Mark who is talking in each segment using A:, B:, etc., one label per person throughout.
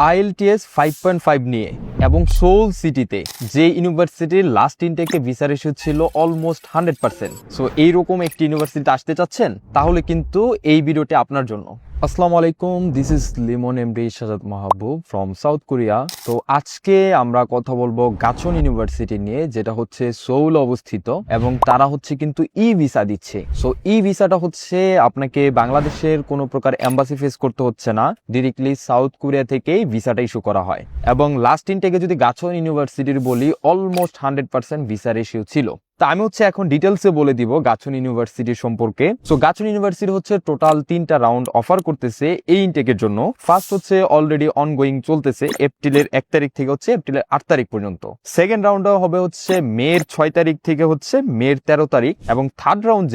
A: IELTS 5.5 নিয়ে এবং soul সিটিতে যে ইউনিভার্সিটির লাস্ট ইনটেকে ভিসা রেশিও ছিল অলমোস্ট 100%। সো এইরকম একটি ইউনিভার্সিটিতে আসতে চাচ্ছেন, তাহলে কিন্তু এই ভিডিওটি আপনার জন্য। আসসালামু আলাইকুম, this is Limon MD Shahzad Mahbub from South Korea. তো আজকে আমরা কথা বলবো গাচন ইউনিভার্সিটি নিয়ে, যেটা হচ্ছে সোল অবস্থিত এবং তারা হচ্ছে কিন্তু ই ভিসা দিচ্ছে। সো ই ভিসাটা হচ্ছে আপনাকে বাংলাদেশের কোনো প্রকার এম্বাসি ফেস করতে হচ্ছে না, ডিরেক্টলি সাউথ কোরিয়া থেকেই ভিসাটা ইস্যু করা হয়। এবং লাস্ট ইনটেকে যদি গাচন ইউনিভার্সিটির বলি, অলমোস্ট 100% ভিসা রেশিও ছিল। তা আমি হচ্ছে এখন ডিটেলসে বলে দিব গাচন ইউনিভার্সিটির সম্পর্কে। সো গাচন ইউনিভার্সিটি হচ্ছে টোটাল 3টা রাউন্ড অফার করতেছে এই ইনটেকের জন্য। ফার্স্ট হচ্ছে অলরেডি অনগোয়িং চলতেছে, এপ্রিলের 1 তারিখ থেকে হচ্ছে এপ্রিলের 8 তারিখ পর্যন্ত। সেকেন্ড রাউন্ড হবে হচ্ছে মের 6 তারিখ থেকে হচ্ছে মের 13 তারিখ। এবং থার্ড রাউন্ড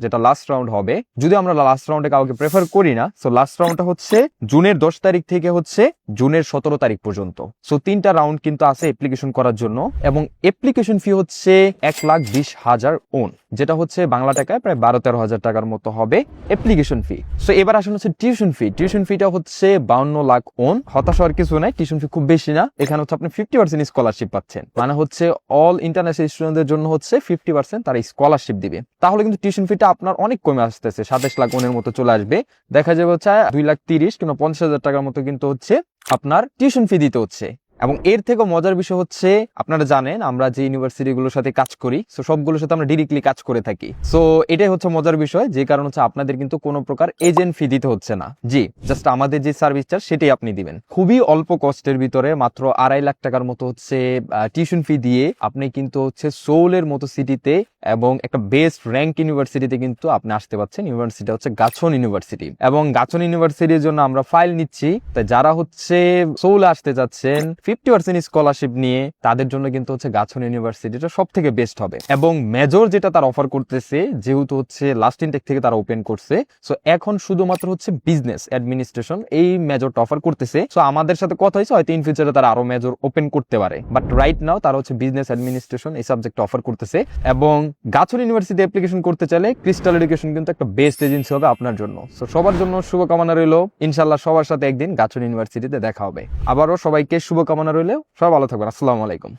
A: যেটা লাস্ট রাউন্ড হবে, যদি আমরা লাস্ট রাউন্ডে কাউকে প্রেফার করি না, সো লাস্ট রাউন্ডটা হচ্ছে জুনের 10 তারিখ থেকে হচ্ছে জুনের 17 তারিখ পর্যন্ত। সো 3টা রাউন্ড কিন্তু আছে অ্যাপ্লিকেশন করার জন্য। এবং অ্যাপ্লিকেশন ফি হচ্ছে 1,20,000 ওন, যেটা হচ্ছে বাংলা টাকায় প্রায় 12-13 হাজার টাকার মতো হবে অ্যাপ্লিকেশন ফি। সো এবার আসলে হচ্ছে টিউশন ফি। টিউশন ফিটা হচ্ছে 52 লাখ ওন। হতাশ হওয়ার কিছু নাই, টিউশন ফি খুব বেশি না। এখানে হচ্ছে আপনি 50% স্কলারশিপ পাচ্ছেন, মানে হচ্ছে অল ইন্টারন্যাশনাল স্টুডেন্টদের জন্য হচ্ছে 50% তারা স্কলারশিপ দিবে। তাহলে কিন্তু টিউশন ফিটা আপনার অনেক কমে আসতেছে, 27 লাখ ওনের মতো চলে আসবে। দেখা যাবে হচ্ছে 2,30,000 কিংবা 50,000 টাকার মতো কিন্তু হচ্ছে আপনার টিউশন ফি দিতে হচ্ছে। এবং এর থেকে মজার বিষয় হচ্ছে, আপনারা জানেন আমরা যে ইউনিভার্সিটিগুলোর সাথে কাজ করি, সো সবগুলোর সাথে আমরা ডিরেক্টলি কাজ করে থাকি। সো এটাই হচ্ছে মজার বিষয়, যে কারণ হচ্ছে আপনাদের কিন্তু কোনো প্রকার এজেন্ট ফি দিতে হচ্ছে না। জি, জাস্ট আমাদের যে সার্ভিস চার্জ সেটাই আপনি দিবেন। খুবই অল্প কস্টের ভিতরে মাত্র 2.5 লাখ টাকার মতো হচ্ছে টিউশন ফি দিয়ে আপনি কিন্তু হচ্ছে সোলের মতো সিটিতে এবং একটা বেস্ট র্যাঙ্ক ইউনিভার্সিটিতে কিন্তু আপনি আসতে পারছেন। ইউনিভার্সিটি হচ্ছে গাচন ইউনিভার্সিটি। এবং গাচন ইউনিভার্সিটির জন্য আমরা ফাইল নিচ্ছি, তাই যারা হচ্ছে সোলে আসতে যাচ্ছেন 50% স্কলারশিপ নিয়ে, তাদের জন্য কিন্তু হচ্ছে গাচন ইউনিভার্সিটিটা সব থেকে বেস্ট হবে। এবং মেজর যেটা তারা অফার করতেছে, যেহেতু হচ্ছে লাস্ট ইনটেক থেকে তারা ওপেন করছে, সো এখন শুধুমাত্র হচ্ছে বিজনেস অ্যাডমিনিস্ট্রেশন এই মেজরটা অফার করতেছে। সো আমাদের সাথে কথা হয়েছে, হয়তো ইন ফিউচারে তারা আরো মেজর ওপেন করতে পারে, বাট রাইট নাও তারা হচ্ছে বিজনেস অ্যাডমিনিস্ট্রেশন এই সাবজেক্ট অফার করতেছে। এবং গাচন ইউনিভার্সিটি অ্যাপ্লিকেশন করতে চাইলে ক্রিস্টাল এডুকেশন কিন্তু একটা বেস্ট এজেন্সি হবে আপনার জন্য। সো সবার জন্য শুভকামনা রইল, ইনশাল্লাহ সবার সাথে একদিন গাচন ইউনিভার্সিটিতে দেখা হবে। আবারও সবাইকে শুভকামনা রইলেও সবাই ভালো থাকবেন। আসসালামু আলাইকুম।